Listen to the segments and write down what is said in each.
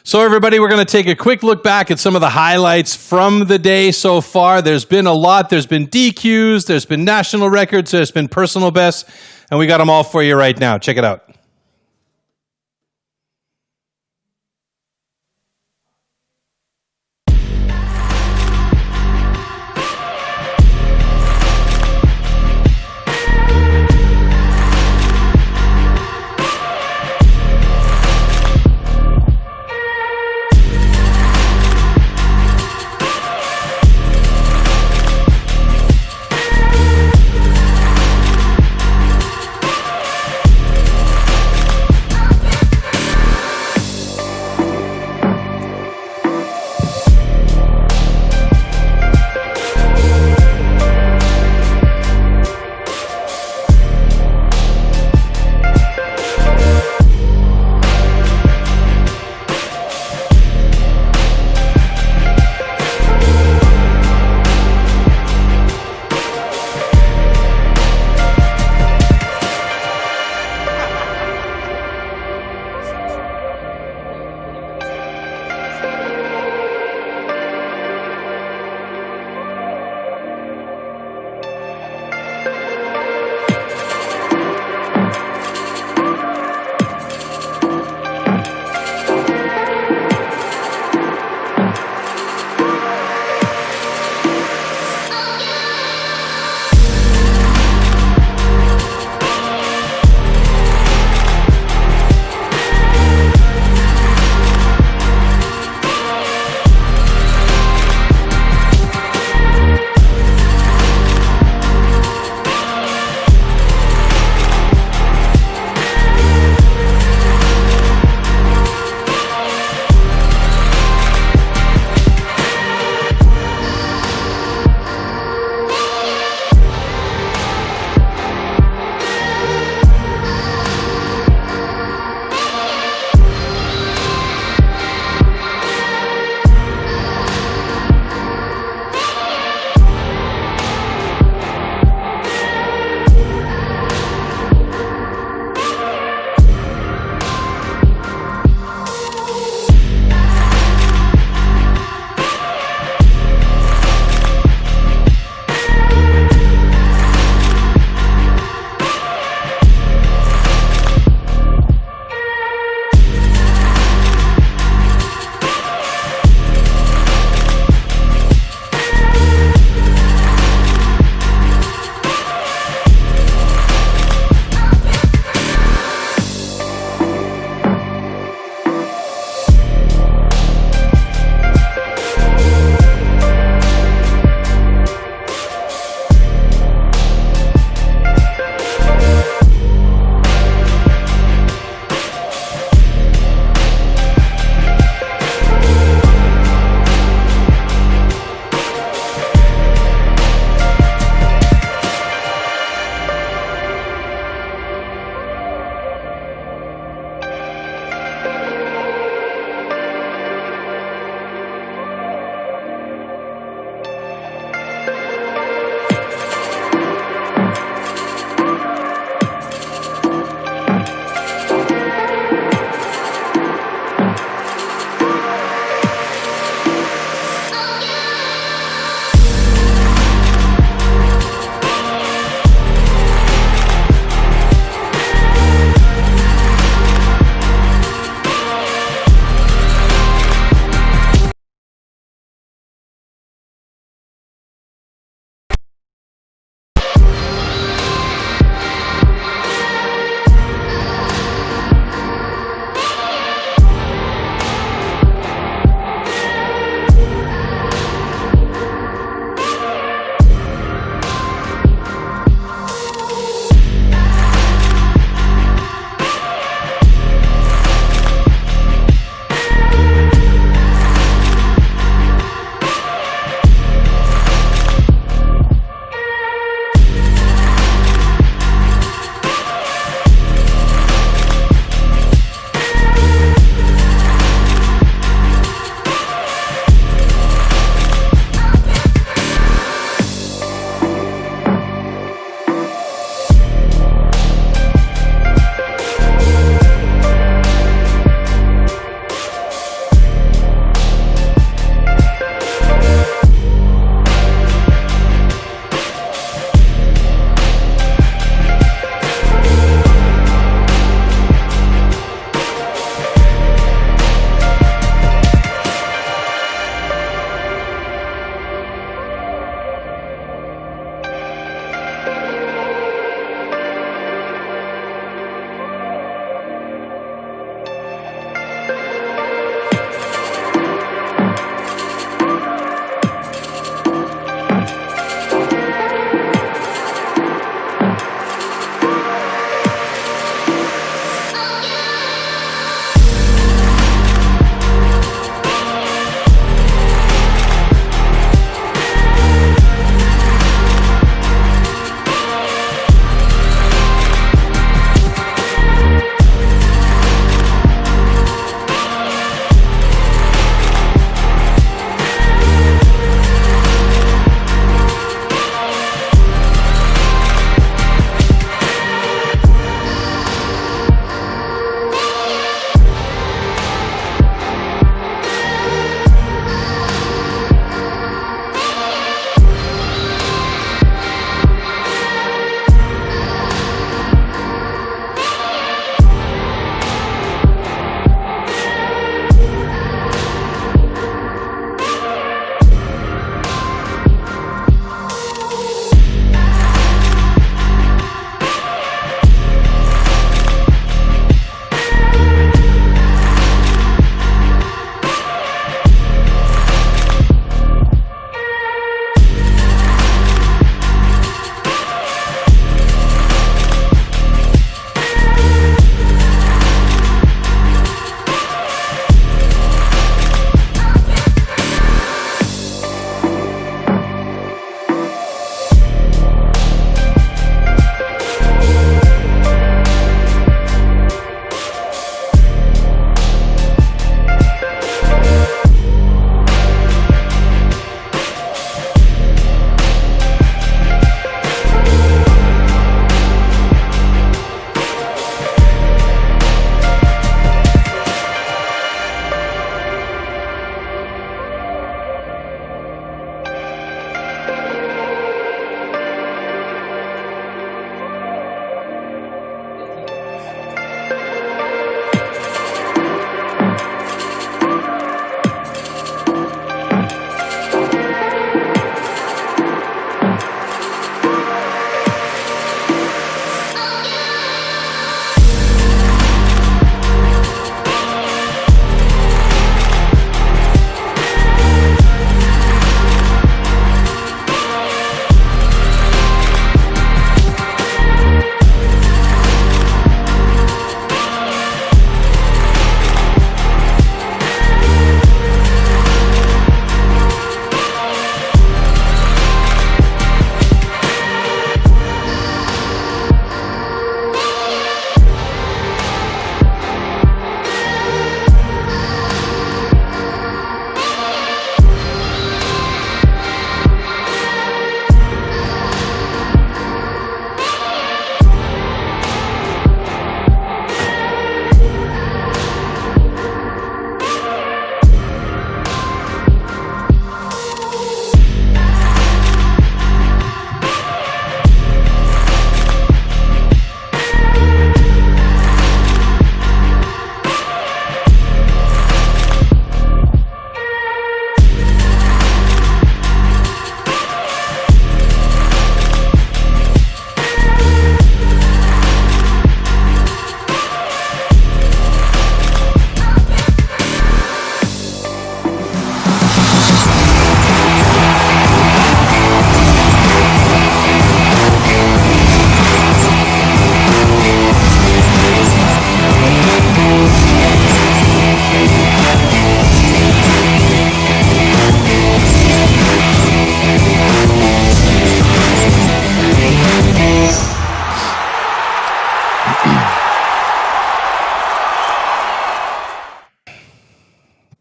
So everybody, we're going to take a quick look back at some of the highlights from the day so far. There's been a lot. There's been DQs, there's been national records, there's been personal bests, and we got them all for you right now. Check it out.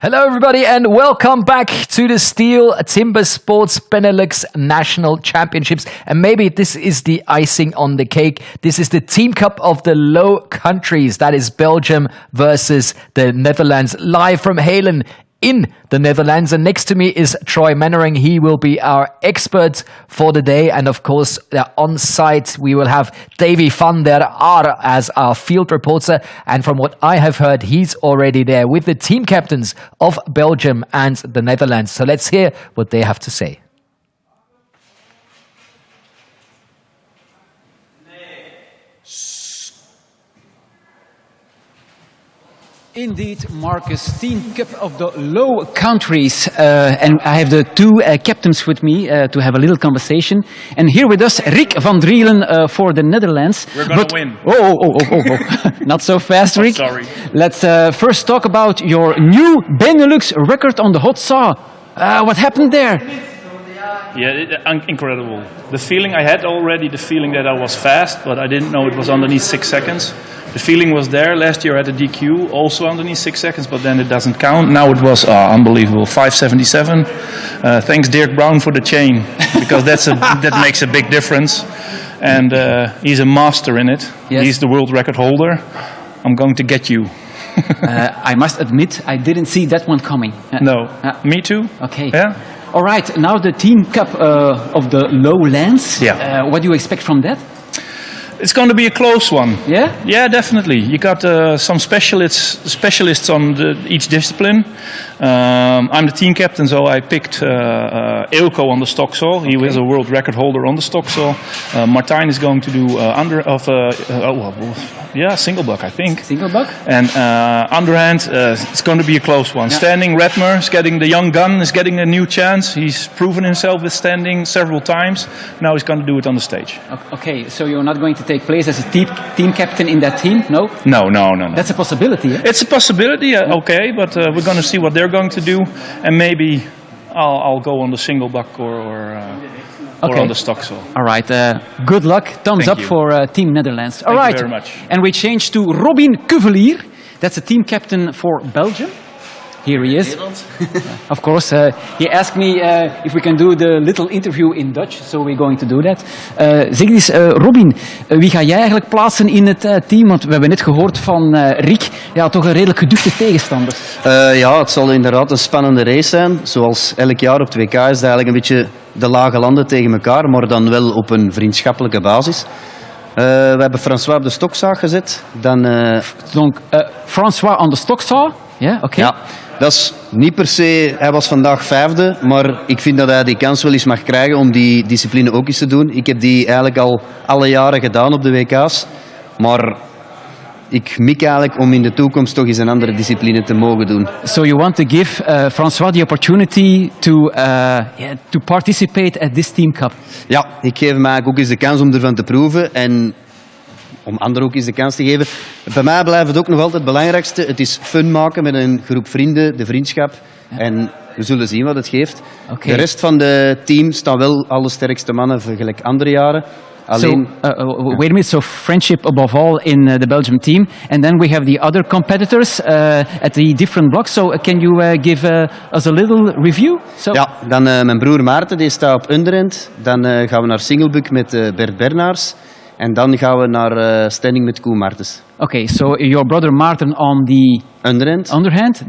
Hello everybody and welcome back to the STIHL TIMBERSPORTS BeNeLux National Championships. And maybe this is the icing on the cake. This is the Team Cup of the Low Countries. That is Belgium versus the Netherlands, live from Halen in the Netherlands. And next to me is Troy Mannering. He will be our expert for the day. And of course, on site, we will have Davy van der Aar as our field reporter. And from what I have heard, he's already there with the team captains of Belgium and the Netherlands. So let's hear what they have to say. Indeed, Marcus, Team Cup of the Low Countries. And I have the two captains with me to have a little conversation. And here with us, Rick van Drielen for the Netherlands. We're going to win. Oh. Not so fast, Rick. Sorry. Let's first talk about your new BeNeLux record on the hot saw. What happened there? Yeah, incredible. The feeling I had already, the feeling that I was fast, but I didn't know it was underneath 6 seconds. The feeling was there. Last year I had a DQ, also underneath 6 seconds, but then it doesn't count. Now it was unbelievable, 5:77. Thanks Dirk Brown for the chain, because that makes a big difference. And he's a master in it. Yes. He's the world record holder. I'm going to get you. I must admit, I didn't see that one coming. No, me too. Okay. Yeah. All right, now the Team Cup of the Lowlands. Yeah. What do you expect from that? It's going to be a close one. Yeah? Yeah, definitely. You got some specialists on each discipline. I'm the team captain, so I picked Eelco on the stock saw. He was a world record holder on the stock saw. Martijn is going to do single buck, I think. Single buck? And underhand, it's going to be a close one. Yeah. Standing, Redmer is getting the young gun, is getting a new chance. He's proven himself with standing several times. Now he's going to do it on the stage. Okay, so you're not going to take place as a team captain in that team, no? No. That's a possibility, eh? It's a possibility, okay, but we're going to see what they're going to do, and maybe I'll go on the single buck or on the stock saw. All right, good luck. Thumbs up for Team Netherlands. All right. Thank you very much. And we change to Robin Cuvelier. That's a team captain for Belgium. Here he is. Of course, he asked me if we can do the little interview in Dutch, so we're going to do that. Zeg eens, Robin, wie ga jij eigenlijk plaatsen in het team? Want we hebben net gehoord van Rick, ja, toch een redelijk geduchte tegenstander. Ja, het zal inderdaad een spannende race zijn. Zoals elk jaar op het WK is het eigenlijk een beetje de lage landen tegen elkaar, maar dan wel op een vriendschappelijke basis. We hebben François op de stokzaag gezet. Donc, François aan de stokzaag? Ja, oké. Ja, dat is niet per se... Hij was vandaag 5e, maar ik vind dat hij die kans wel eens mag krijgen om die discipline ook eens te doen. Ik heb die eigenlijk al alle jaren gedaan op de WK's. Maar ik mik eigenlijk om in de toekomst toch eens een andere discipline te mogen doen. So you want to give François the opportunity to participate at this Team Cup? Ja, ik geef hem eigenlijk ook eens de kans om ervan te proeven en om anderen ook eens de kans te geven. Bij mij blijft het ook nog altijd het belangrijkste. Het is fun maken met een groep vrienden, de vriendschap. Ja. En we zullen zien wat het geeft. Okay. De rest van de team staan wel alle sterkste mannen vergelijk andere jaren. Alleen... So, wait a minute, so friendship above all in the Belgium team. And then we have the other competitors at the different blocks. So can you give us a little review? So... Ja, dan mijn broer Maarten, die staat op underhand. Dan gaan we naar singlebuck met Bert Bernards. En dan gaan we naar standing met Koen Martens. Okay, so your brother Maarten on the underhand.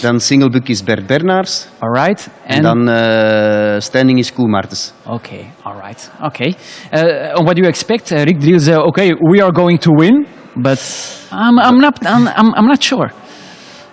Dan singlebuck is Bert Bernards. All right. En dan standing is Koen Martens. Okay, all right. Okay. What do you expect? Rick Driel said, okay, we are going to win, but I'm not sure.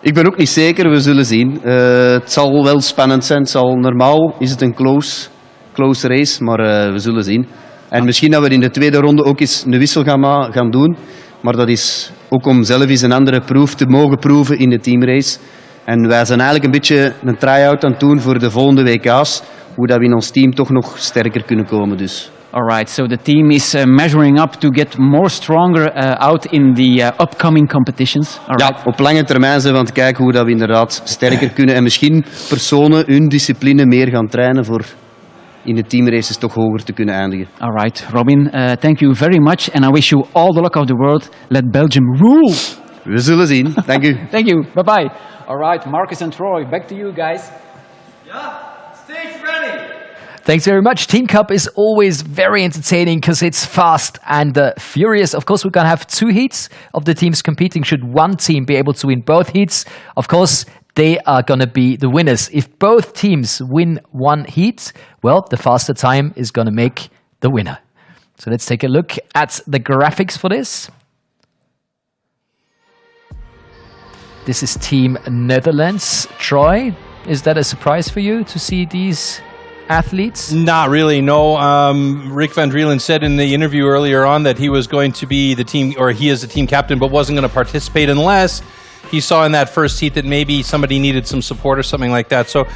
Ik ben ook niet zeker, we zullen zien. Het zal wel spannend zijn. Normaal is het een close race, maar we zullen zien. En misschien dat we in de tweede ronde ook eens een wissel gaan doen. Maar dat is ook om zelf eens een andere proef te mogen proeven in de teamrace. En wij zijn eigenlijk een beetje een try-out aan het doen voor de volgende WK's. Hoe dat we in ons team toch nog sterker kunnen komen. Dus. Alright, so the team is measuring up to get more stronger out in the upcoming competitions. Ja, op lange termijn zijn we aan het kijken hoe dat we inderdaad sterker kunnen. En misschien personen hun discipline meer gaan trainen voor in de teamraces toch hoger te kunnen eindigen. Alright, Robin, thank you very much. And I wish you all the luck of the world. Let Belgium rule! We zullen zien. Dank u. Thank you. Bye-bye. All right, Marcus and Troy, back to you guys. Stage ready. Thanks very much. Team Cup is always very entertaining because it's fast and furious. Of course, we're going to have 2 heats of the teams competing. Should one team be able to win both heats, of course, they are going to be the winners. If both teams win one heat, well, the faster time is going to make the winner. So let's take a look at the graphics for this. This is Team Netherlands. Troy, is that a surprise for you to see these athletes? Not really, no. Rick van Drielen said in the interview earlier on that he was going to be the team, or he is the team captain, but wasn't going to participate unless he saw in that first heat that maybe somebody needed some support or something like that. So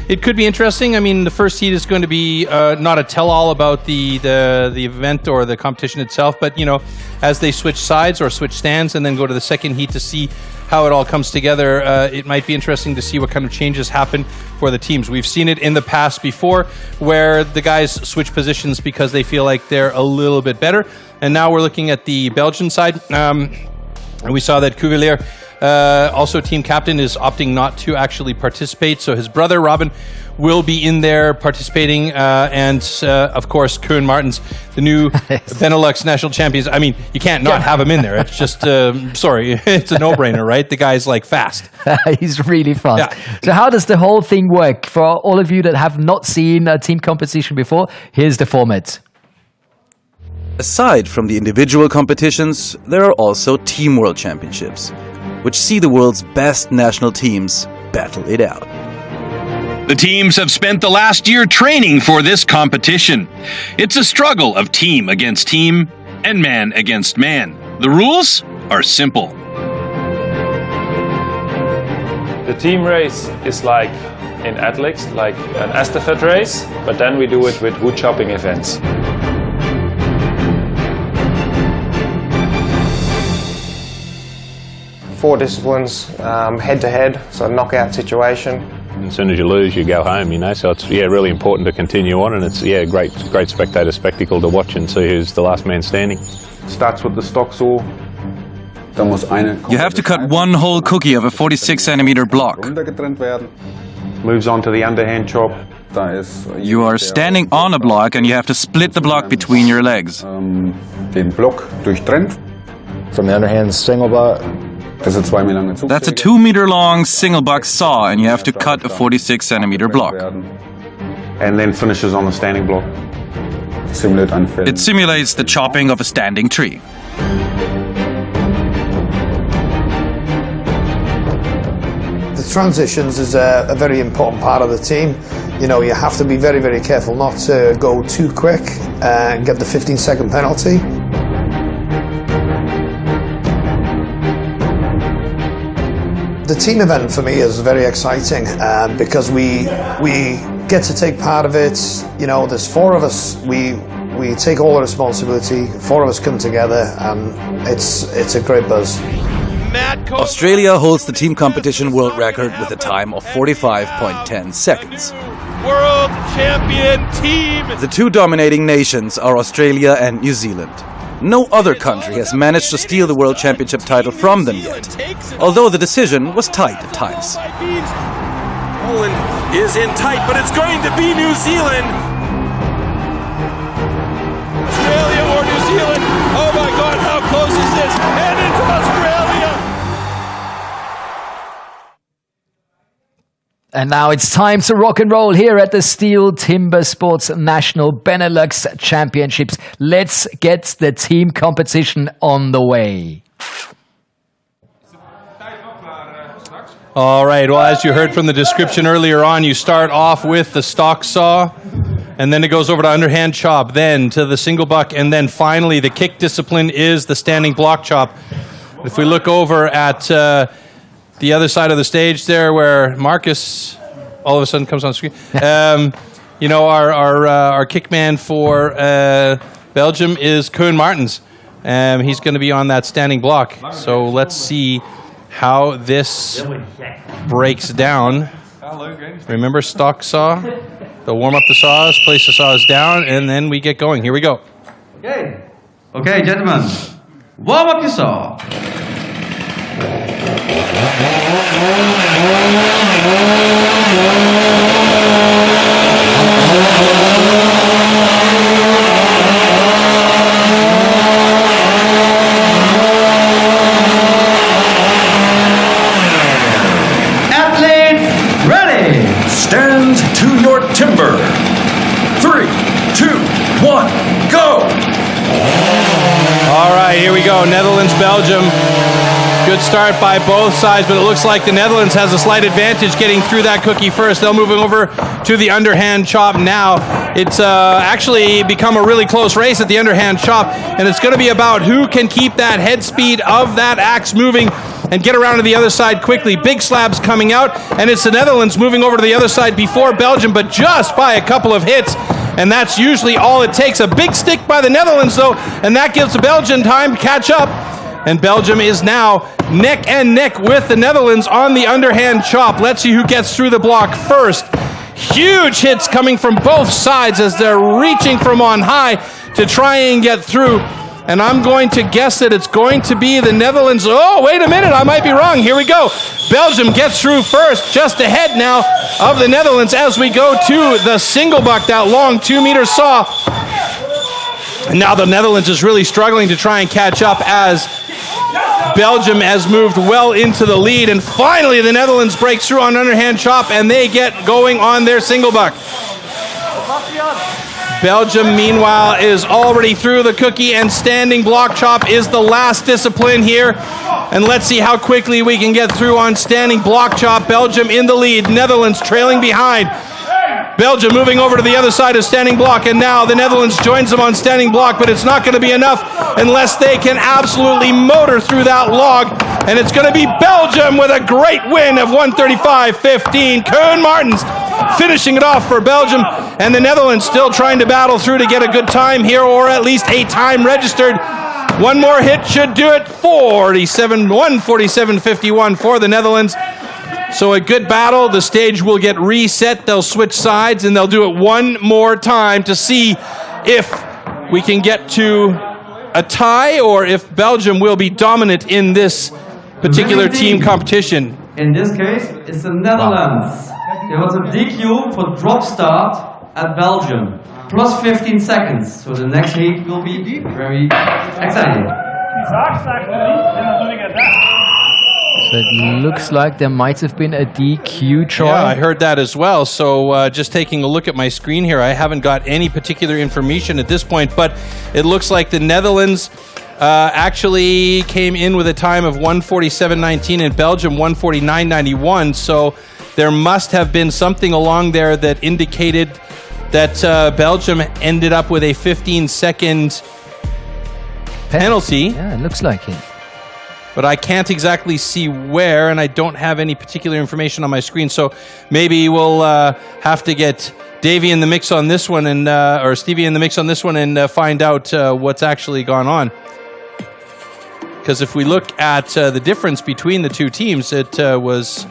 it could be interesting. I mean, the first heat is going to be not a tell-all about the event or the competition itself, but, you know, as they switch sides or switch stands and then go to the second heat to see how it all comes together, it might be interesting to see what kind of changes happen for the teams. We've seen it in the past before where the guys switch positions because they feel like they're a little bit better. And now we're looking at the Belgian side. And we saw that Cuvelier, also team captain, is opting not to actually participate. So his brother, Robin, will be in there participating. And, of course, Koen Martens, the new BeNeLux national champions. I mean, you can't not have him in there. It's just, sorry, it's a no-brainer, right? The guy's, like, fast. He's really fast. Yeah. So how does the whole thing work? For all of you that have not seen a team competition before, here's the format. Aside from the individual competitions, there are also Team World Championships, which see the world's best national teams battle it out. The teams have spent the last year training for this competition. It's a struggle of team against team and man against man. The rules are simple. The team race is like in athletics, like an estafette race, but then we do it with wood chopping events. 4 disciplines, head-to-head, so knockout situation. As soon as you lose, you go home, you know, so it's really important to continue on, and it's great spectator spectacle to watch and see who's the last man standing. Starts with the stock saw. You have to cut one whole cookie of a 46cm block. Moves on to the underhand chop. You are standing on a block and you have to split the block between your legs. From the underhand single butt. That's a 2-meter-long single buck saw, and you have to cut a 46cm block. And then finishes on the standing block. It simulates the chopping of a standing tree. The transitions is a very important part of the team. You know, you have to be very, very careful not to go too quick and get the 15-second penalty. The team event for me is very exciting because we get to take part of it. You know, there's 4 of us. We take all the responsibility. 4 of us come together, and it's a great buzz. Australia holds the team competition world record with a time of 45.10 seconds. World champion team! The 2 dominating nations are Australia and New Zealand. No other country has managed to steal the World Championship title from them yet, although the decision was tight at times. Poland is in tight, but it's going to be New Zealand! Australia or New Zealand? Oh my God, how close is this? And it's Australia! And now it's time to rock and roll here at the STIHL TIMBERSPORTS National BeNeLux Championships. Let's get the team competition on the way. All right, well, as you heard from the description earlier on, you start off with the stock saw, and then it goes over to underhand chop, then to the single buck, and then finally the kick discipline is the standing block chop. If we look over at the other side of the stage there where Marcus all of a sudden comes on screen, you know, our kick man for Belgium is Koen Martens. He's going to be on that standing block. So let's see how this breaks down. Remember stock saw? They'll warm up the saws, place the saws down, and then we get going. Here we go. Okay, gentlemen, warm up your saw. Athletes ready. Stand to your timber. 3, 2, 1, go! All right, here we go. Netherlands, Belgium. Good start by both sides, but it looks like the Netherlands has a slight advantage getting through that cookie first. They'll move over to the underhand chop now. It's actually become a really close race at the underhand chop, and it's going to be about who can keep that head speed of that axe moving and get around to the other side quickly. Big slabs coming out, and it's the Netherlands moving over to the other side before Belgium, but just by a couple of hits. And that's usually all it takes. A big stick by the Netherlands, though, and that gives Belgium time to catch up. And Belgium is now neck and neck with the Netherlands on the underhand chop. Let's see who gets through the block first. Huge hits coming from both sides as they're reaching from on high to try and get through. And I'm going to guess that it's going to be the Netherlands. Oh, wait a minute, I might be wrong. Here we go. Belgium gets through first, just ahead now of the Netherlands as we go to the single buck, that long 2-meter saw. And now the Netherlands is really struggling to try and catch up as Belgium has moved well into the lead. And finally, the Netherlands breaks through on underhand chop, and they get going on their single buck. Belgium, meanwhile, is already through the cookie, and standing block chop is the last discipline here. And let's see how quickly we can get through on standing block chop. Belgium in the lead, Netherlands trailing behind. Belgium moving over to the other side of standing block, and now the Netherlands joins them on standing block, but it's not going to be enough unless they can absolutely motor through that log. And it's going to be Belgium with a great win of 135.15. Koen Martens finishing it off for Belgium, and the Netherlands still trying to battle through to get a good time here, or at least a time registered. One more hit should do it. 147.51 for the Netherlands. So a good battle. The stage will get reset. They'll switch sides, and they'll do it one more time to see if we can get to a tie or if Belgium will be dominant in this particular team competition. In this case, it's the Netherlands. There was a DQ for drop start at Belgium. Plus 15 seconds. So the next heat will be very exciting. So it looks like there might have been a DQ, Troy. Yeah, I heard that as well. So just taking a look at my screen here, I haven't got any particular information at this point, but it looks like the Netherlands actually came in with a time of 147.19 and Belgium 149.91. So there must have been something along there that indicated that Belgium ended up with a 15-second penalty. Yeah, it looks like it. But I can't exactly see where, and I don't have any particular information on my screen. So maybe we'll have to get Davey in the mix on this one, and or Stevie in the mix on this one, and find out what's actually gone on. Because if we look at the difference between the two teams, it was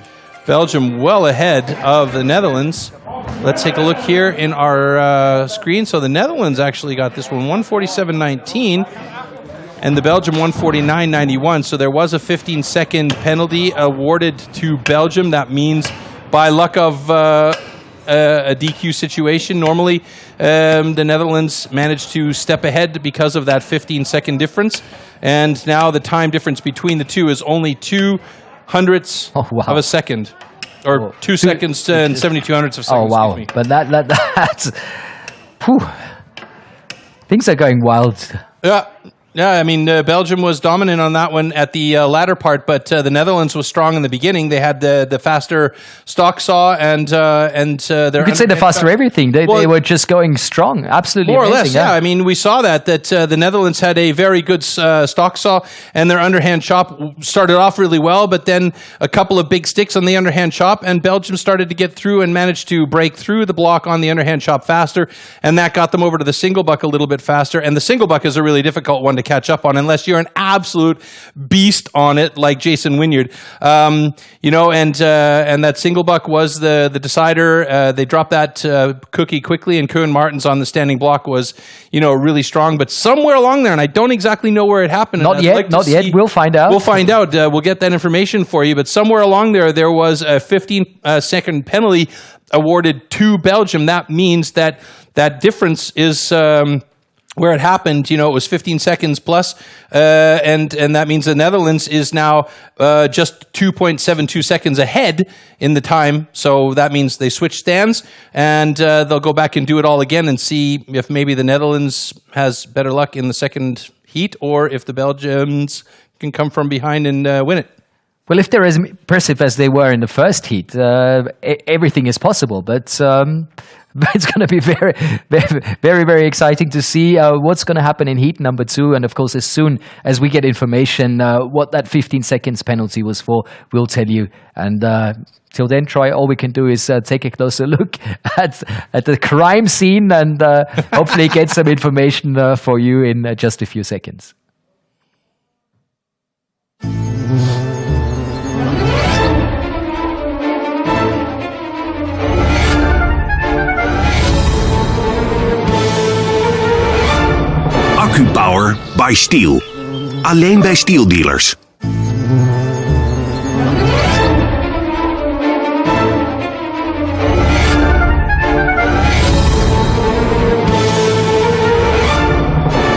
Belgium well ahead of the Netherlands. Let's take a look here in our screen. So the Netherlands actually got this one, 147.19. And the Belgium 149.91. So there was a 15-second penalty awarded to Belgium. That means by luck of a DQ situation, normally the Netherlands managed to step ahead because of that 15-second difference. And now the time difference between the two is only 2/100ths of a second. Or 2 seconds and 72/100ths of a second. Oh, wow. Excuse me. But that's... Whew. Things are going wild. Yeah, I mean, Belgium was dominant on that one at the latter part, but the Netherlands was strong in the beginning. They had the faster stock saw and their... You could say the faster everything. They were just going strong. Absolutely more amazing. Or less, yeah. I mean, we saw that the Netherlands had a very good stock saw, and their underhand chop started off really well, but then a couple of big sticks on the underhand chop, and Belgium started to get through and managed to break through the block on the underhand chop faster, and that got them over to the single buck a little bit faster, and the single buck is a really difficult one to catch up on unless you're an absolute beast on it like Jason Wynyard. You know, and that single buck was the decider. They dropped that cookie quickly, and Koen Martens on the standing block was, you know, really strong. But somewhere along there, and I don't exactly know where it happened. Not yet. We'll find out. We'll find out. We'll get that information for you. But somewhere along there was a 15-second penalty awarded to Belgium. That means that difference is where it happened. You know, it was 15 seconds plus, and that means the Netherlands is now just 2.72 seconds ahead in the time. So that means they switch stands, and they'll go back and do it all again and see if maybe the Netherlands has better luck in the second heat, or if the Belgians can come from behind and win it. Well, if they're as impressive as they were in the first heat, everything is possible. But it's going to be very, very, very, very exciting to see what's going to happen in heat number 2. And of course, as soon as we get information what that 15 seconds penalty was for, we'll tell you. And till then, Troy, all we can do is take a closer look at the crime scene and hopefully get some information for you in just a few seconds. Accu-power by STIHL. Alleen bij STIHL dealers.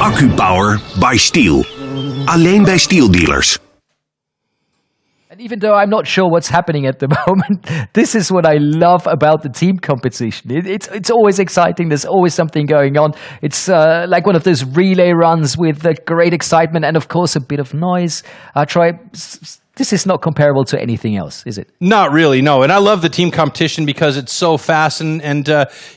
Accu-power by STIHL. Alleen bij STIHL dealers. And even though I'm not sure what's happening at the moment, this is what I love about the team competition. It's always exciting. There's always something going on. It's like one of those relay runs with great excitement and, of course, a bit of noise. Troy, this is not comparable to anything else, is it? Not really, no. And I love the team competition because it's so fast, and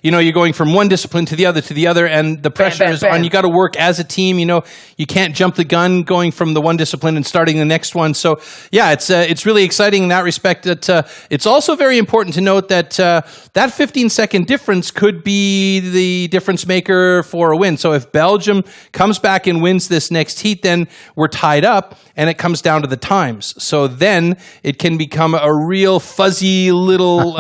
you know, you're going from one discipline to the other, and the pressure is on. You got to work as a team. You know, you can't jump the gun going from the one discipline and starting the next one. So yeah, it's really exciting in that respect. That it's also very important to note that that 15-second difference could be the difference maker for a win. So if Belgium comes back and wins this next heat, then we're tied up, and it comes down to the times. So then it can become a real fuzzy little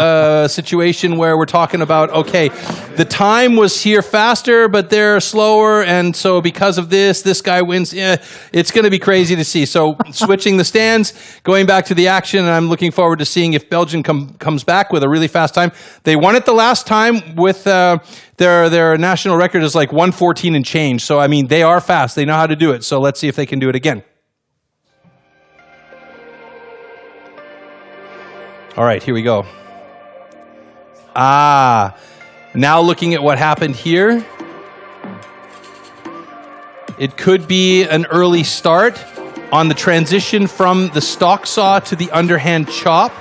situation where we're talking about, okay, the time was here faster, but they're slower, and so because of this guy wins. It's going to be crazy to see. So switching the stands, going back to the action, and I'm looking forward to seeing if Belgium comes back with a really fast time. They won it the last time with their national record is like 1:14 and change. So, I mean, they are fast. They know how to do it. So let's see if they can do it again. All right, here we go. Now looking at what happened here. It could be an early start on the transition from the stock saw to the underhand chop.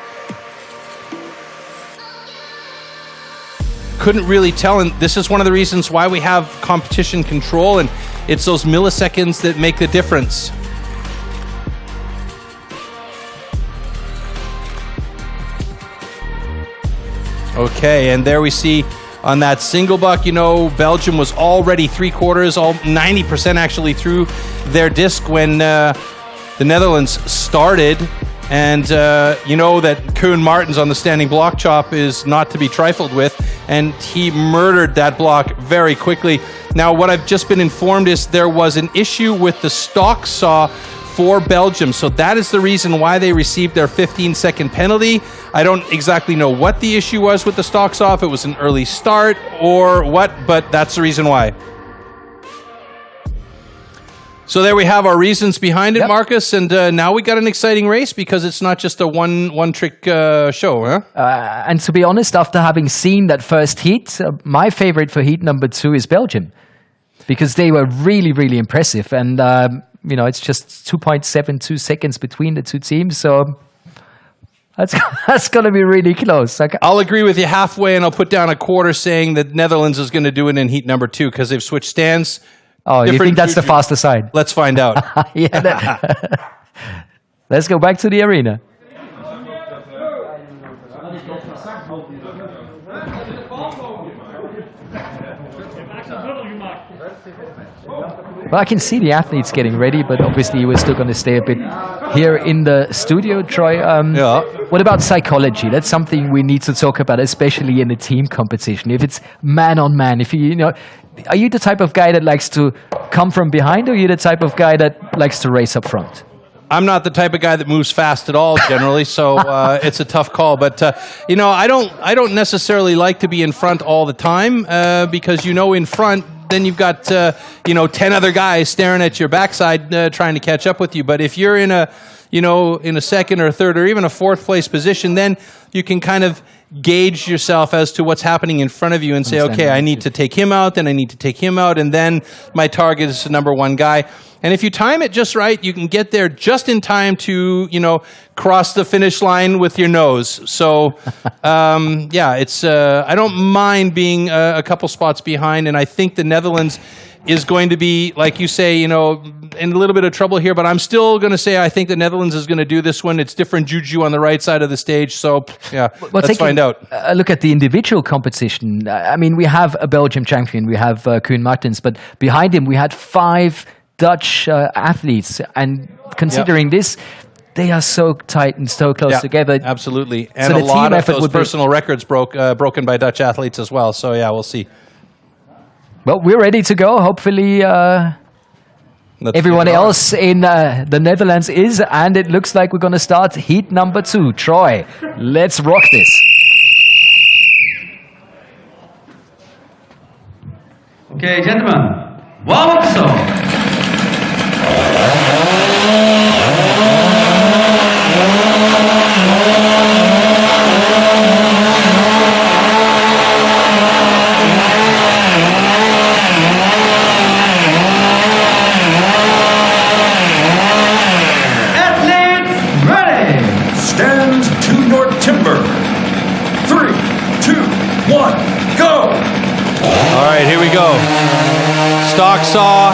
Couldn't really tell, and this is one of the reasons why we have competition control, and it's those milliseconds that make the difference. Okay, and there we see on that single buck, you know, Belgium was already 90% actually through their disc when the Netherlands started. And you know that Koen Martens on the standing block chop is not to be trifled with, and he murdered that block very quickly. Now, what I've just been informed is there was an issue with the stock saw for Belgium, so that is the reason why they received their 15-second penalty. I don't exactly know what the issue was with the stock saw, if it was an early start or what, but that's the reason why. So there we have our reasons behind it, Marcus, and now we got an exciting race because it's not just a one-trick show, huh? And to be honest, after having seen that first heat, my favorite for heat number 2 is Belgium, because they were really, really impressive, and you know, it's just 2.72 seconds between the two teams, so that's going to be really close. I'll agree with you halfway, and I'll put down a quarter saying that Netherlands is going to do it in heat number 2 because they've switched stands. Oh, you think that's the faster side? Let's find out. Let's go back to the arena. Well, I can see the athletes getting ready, but obviously we're still going to stay a bit here in the studio, Troy. What about psychology? That's something we need to talk about, especially in a team competition. If it's man on man, if you know, are you the type of guy that likes to come from behind, or are you the type of guy that likes to race up front? I'm not the type of guy that moves fast at all, generally, so it's a tough call. But you know, I don't necessarily like to be in front all the time because in front, then you've got 10 other guys staring at your backside trying to catch up with you. But if you're in a second or third or even a fourth place position, then you can kind of gauge yourself as to what's happening in front of you and say, okay, I need to take him out, then I need to take him out, and then my target is the number one guy. And if you time it just right, you can get there just in time to, cross the finish line with your nose. So, it's I don't mind being a couple spots behind, and I think the Netherlands is going to be, like you say, in a little bit of trouble here, but I'm still going to say I think the Netherlands is going to do this one. It's different juju on the right side of the stage, so let's find out. Look at the individual competition. I mean, we have a Belgium champion, we have Koen Martens, but behind him we had 5 Dutch athletes, and considering this, they are so tight and so close together. Absolutely, and so a lot of those personal records broken by Dutch athletes as well. So we'll see. Well, we're ready to go. Hopefully, everyone else in the Netherlands is, and it looks like we're going to start heat number 2. Troy, let's rock this. Okay, gentlemen, warm up song. Stand to your timber. 3, 2, 1, go! All right, here we go. Stock saw.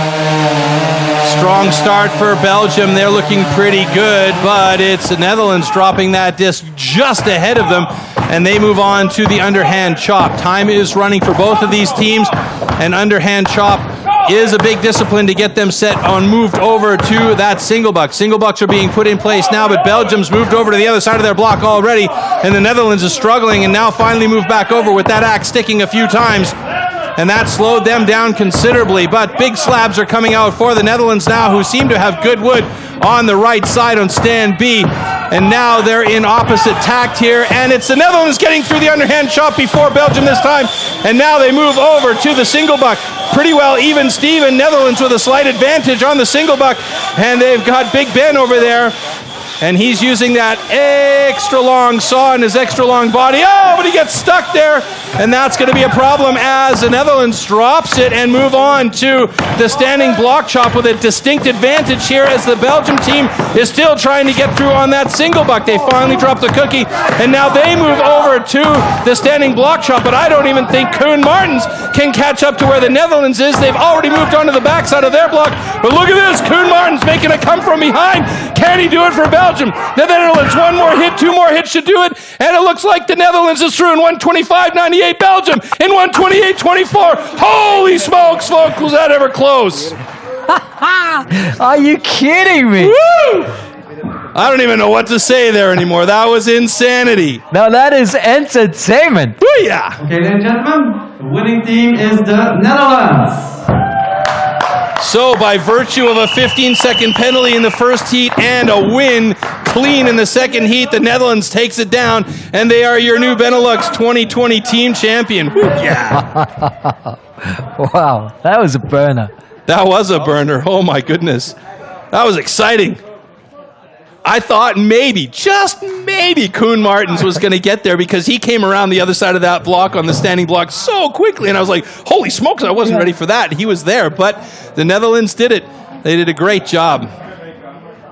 Strong start for Belgium. They're looking pretty good, but it's the Netherlands dropping that disc just ahead of them, and they move on to the underhand chop. Time is running for both of these teams, and underhand chop is a big discipline to get them set on moved over to that single buck. Single bucks are being put in place now, but Belgium's moved over to the other side of their block already, and the Netherlands is struggling and now finally moved back over with that axe sticking a few times. And that slowed them down considerably, but big slabs are coming out for the Netherlands now, who seem to have good wood on the right side on stand B. And now they're in opposite tact here, and it's the Netherlands getting through the underhand chop before Belgium this time. And now they move over to the single buck. Pretty well even Steven, Netherlands with a slight advantage on the single buck. And they've got Big Ben over there. And he's using that extra long saw in his extra long body. Oh, but he gets stuck there. And that's going to be a problem as the Netherlands drops it and move on to the standing block chop with a distinct advantage here as the Belgium team is still trying to get through on that single buck. They finally dropped the cookie, and now they move over to the standing block chop. But I don't even think Koen Martens can catch up to where the Netherlands is. They've already moved on to the backside of their block. But look at this, Koen Martens making a come from behind. Can he do it for Belgium? The Netherlands, 1 more hit, 2 more hits should do it, and it looks like the Netherlands is through in 1:25.98. Belgium in 1:28.24. Holy smokes, folks, was that ever close? Are you kidding me? Woo! I don't even know what to say there anymore. That was insanity. Now that is entertainment. Booyah! Okay, ladies and gentlemen, the winning team is the Netherlands. So, by virtue of a 15-second penalty in the first heat and a win clean in the second heat, the Netherlands takes it down, and they are your new BeNeLux 2020 team champion. Yeah. Wow, that was a burner. That was a burner. Oh, my goodness. That was exciting. I thought maybe, just maybe, Koen Martens was going to get there because he came around the other side of that block on the standing block so quickly, and I was like, holy smokes, I wasn't ready for that. He was there, but the Netherlands did it. They did a great job.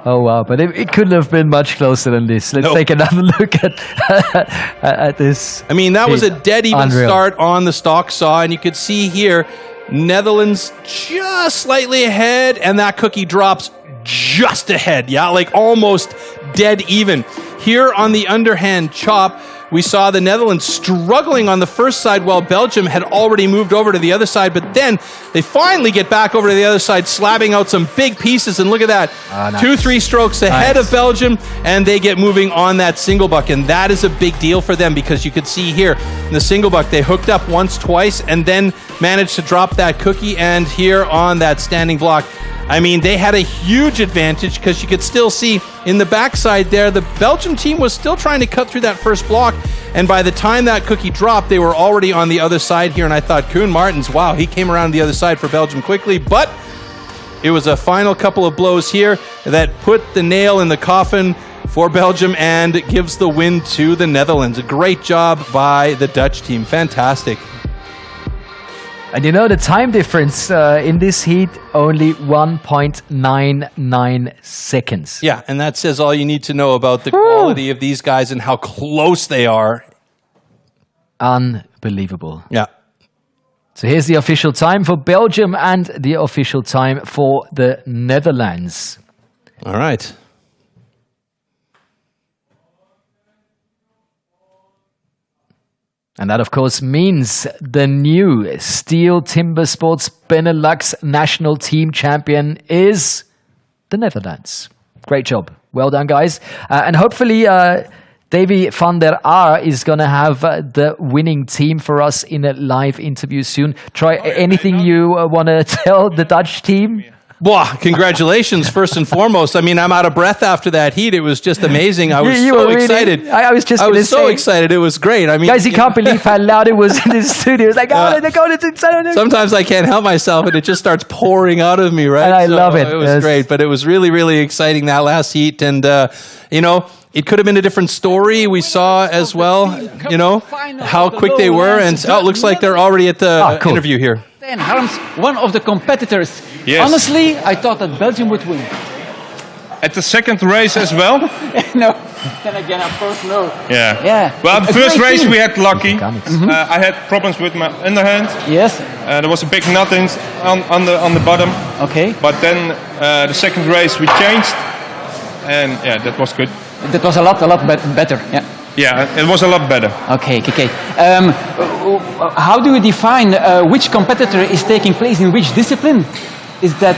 Oh, wow, but it couldn't have been much closer than this. Let's take another look at this. I mean, that was a dead even start on the stock saw, and you could see here, Netherlands just slightly ahead, and that cookie drops just ahead, like almost dead even. Here on the underhand chop, we saw the Netherlands struggling on the first side while Belgium had already moved over to the other side, but then they finally get back over to the other side, slapping out some big pieces, and look at that. Nice. 2-3 strokes ahead of Belgium, and they get moving on that single buck, and that is a big deal for them because you could see here in the single buck, they hooked up once, twice, and then managed to drop that cookie, and here on that standing block, I mean, they had a huge advantage because you could still see in the backside there, the Belgian team was still trying to cut through that first block, and by the time that cookie dropped, they were already on the other side here, and I thought, Koen Martens, wow, he came around the other side for Belgium quickly, but it was a final couple of blows here that put the nail in the coffin for Belgium and gives the win to the Netherlands. A great job by the Dutch team. Fantastic. And you know the time difference in this heat, only 1.99 seconds. Yeah, and that says all you need to know about the quality of these guys and how close they are. Unbelievable. Yeah. So here's the official time for Belgium and the official time for the Netherlands. All right. And that, of course, means the new STIHL TIMBERSPORTS BeNeLux national team champion is the Netherlands. Great job. Well done, guys. And hopefully, Davy van der Aar is going to have the winning team for us in a live interview soon. Troy, anything you want to tell the Dutch team? Well, congratulations, first and foremost. I mean, I'm out of breath after that heat. It was just amazing. I was You so were really- excited. I was just I gonna was so say- excited. It was great. I mean, Guys, you can't believe how loud it was in the studio. It's like, oh, they're going to... sometimes I can't help myself, and it just starts pouring out of me, right? And I love it. It was Yes. great, but it was really, really exciting, that last heat. And, you know, it could have been a different story. We saw as well, you know, how quick they were. And it looks like they're already at the interview here. And Harms, one of the competitors. Yes. Honestly, I thought that Belgium would win. At the second race as well? No, then again, of course, no. Yeah. Yeah. Well, the A first great race team. we had lucky. I had problems with my underhand. Yes. There was a big nothing on the bottom. Okay. But then the second race we changed, and yeah, that was good. That was a lot better. Yeah. Yeah, it was a lot better. Okay. How do you define which competitor is taking place in which discipline? Is that?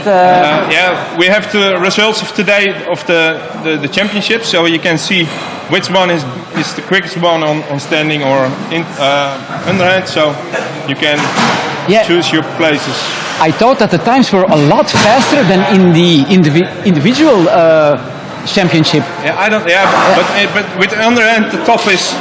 Yeah, we have the results of today of the championship, so you can see which one is the quickest one on standing or underhand. So you can choose your places. I thought that the times were a lot faster than in the individual championship. Yeah, I don't. Yeah, but with the underhand, the top is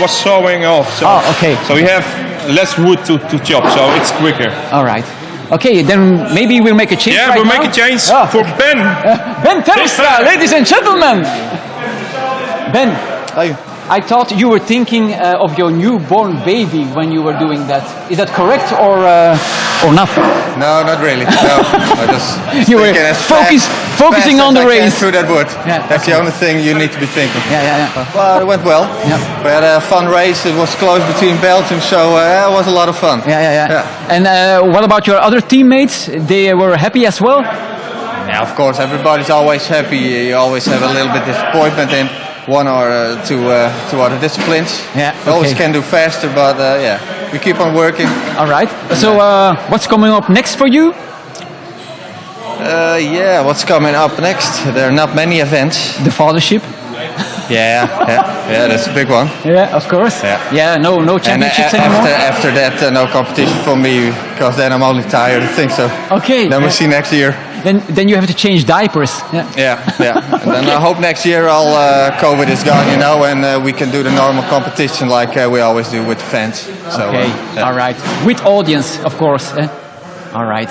was showing off. So, okay. So we have less wood to chop, so it's quicker. All right. Okay, then maybe we'll make a change. Yeah, right we'll now. make a change for Ben. Ben Terpstra, ladies and gentlemen. Ben, I thought you were thinking of your newborn baby when you were doing that. Is that correct or not? No, not really. No, I just You were thinking as focusing fast on as the I can race. through that wood. Yeah, That's the only thing you need to be thinking. Yeah. Well, it went well. Yeah. We had a fun race. It was close between Belgium, so it was a lot of fun. Yeah. And what about your other teammates? They were happy as well? Yeah, of course, everybody's always happy. You always have a little bit disappointment in one or two other disciplines. Yeah, You always okay. can do faster, but yeah, we keep on working. All right. So what's coming up next for you? Yeah, what's coming up next? There are not many events. The fathership. Yeah, that's a big one. Yeah, of course. Yeah, no championships and anymore. after that, no competition for me because then I'm only tired. I think so. Okay. Then we'll see next year. Then you have to change diapers. Yeah. And then I hope next year all COVID is gone, you know, and we can do the normal competition like we always do with the fans. So, Okay. All right. With audience, of course. All right.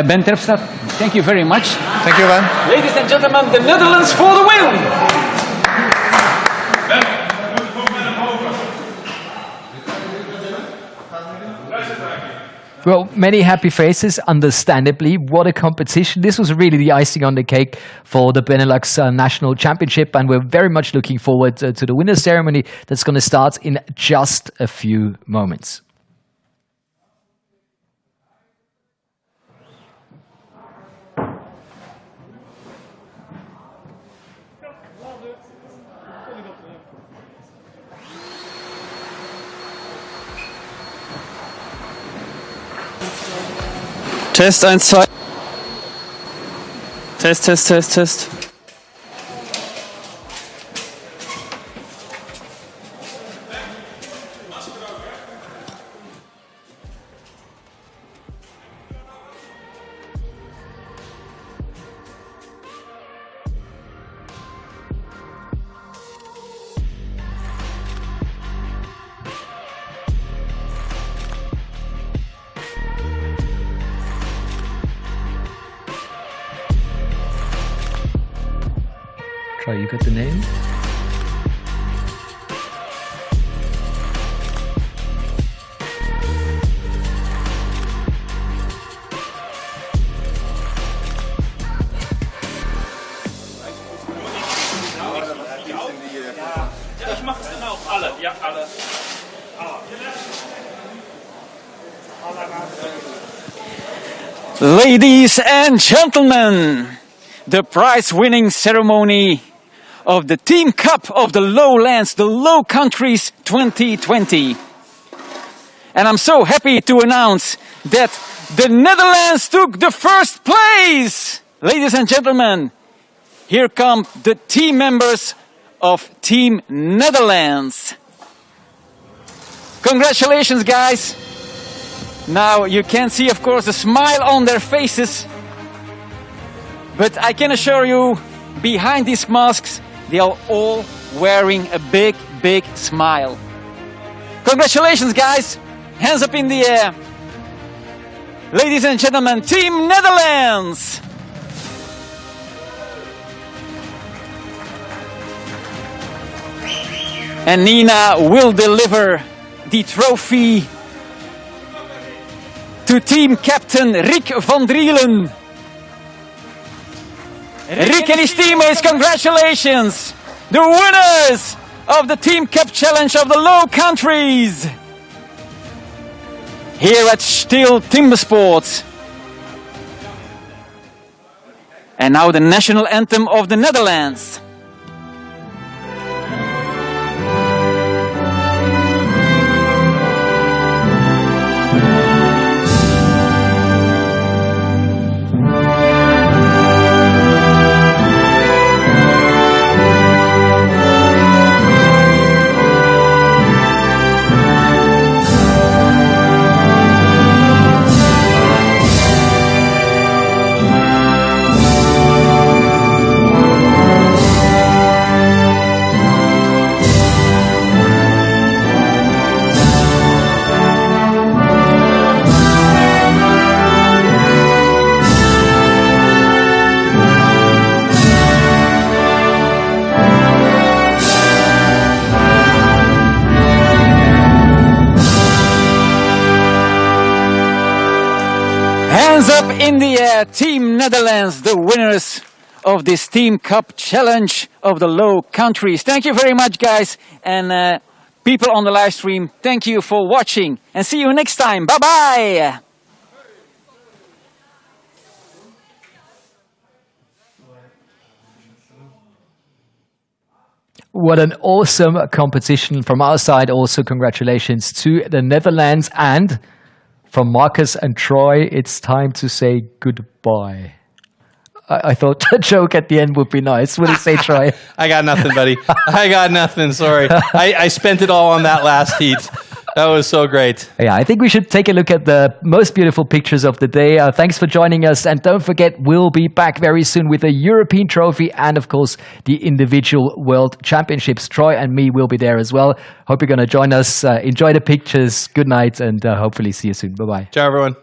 Ben Terpstra, thank you very much. Thank you, man. Ladies and gentlemen, the Netherlands for the win! Well, many happy faces, understandably. What a competition. This was really the icing on the cake for the BeNeLux National Championship, and we're very much looking forward to the winner's ceremony that's going to start in just a few moments. Test 1, 2. Test, Test, Test, Test. Troy, you got the name? Ich mache es immer auf alle. Ja, alle. Ladies and gentlemen, the prize-winning ceremony of the Team Cup of the Lowlands, the Low Countries 2020. And I'm so happy to announce that the Netherlands took the first place! Ladies and gentlemen, here come the team members of Team Netherlands. Congratulations, guys! Now you can see, of course, a smile on their faces. But I can assure you, behind these masks, they are all wearing a big, big smile. Congratulations, guys! Hands up in the air. Ladies and gentlemen, Team Netherlands! And Nina will deliver the trophy to team captain Rick van Drielen. Rick and his teammates, congratulations! The winners of the Team Cup Challenge of the Low Countries! Here at STIHL TIMBERSPORTS. And now the national anthem of the Netherlands. Hands up in the air, Team Netherlands, the winners of this Team Cup Challenge of the Low Countries. Thank you very much, guys. And people on the live stream, thank you for watching. And see you next time. Bye-bye. What an awesome competition from our side. Also, congratulations to the Netherlands. And from Marcus and Troy, it's time to say goodbye. I thought the joke at the end would be nice. What do you say, Troy? I got nothing, buddy. I got nothing. Sorry. I spent it all on that last heat. That was so great. Yeah, I think we should take a look at the most beautiful pictures of the day. Thanks for joining us. And don't forget, we'll be back very soon with a European trophy and, of course, the individual world championships. Troy and me will be there as well. Hope you're going to join us. Enjoy the pictures. Good night, and hopefully see you soon. Bye-bye. Ciao, everyone.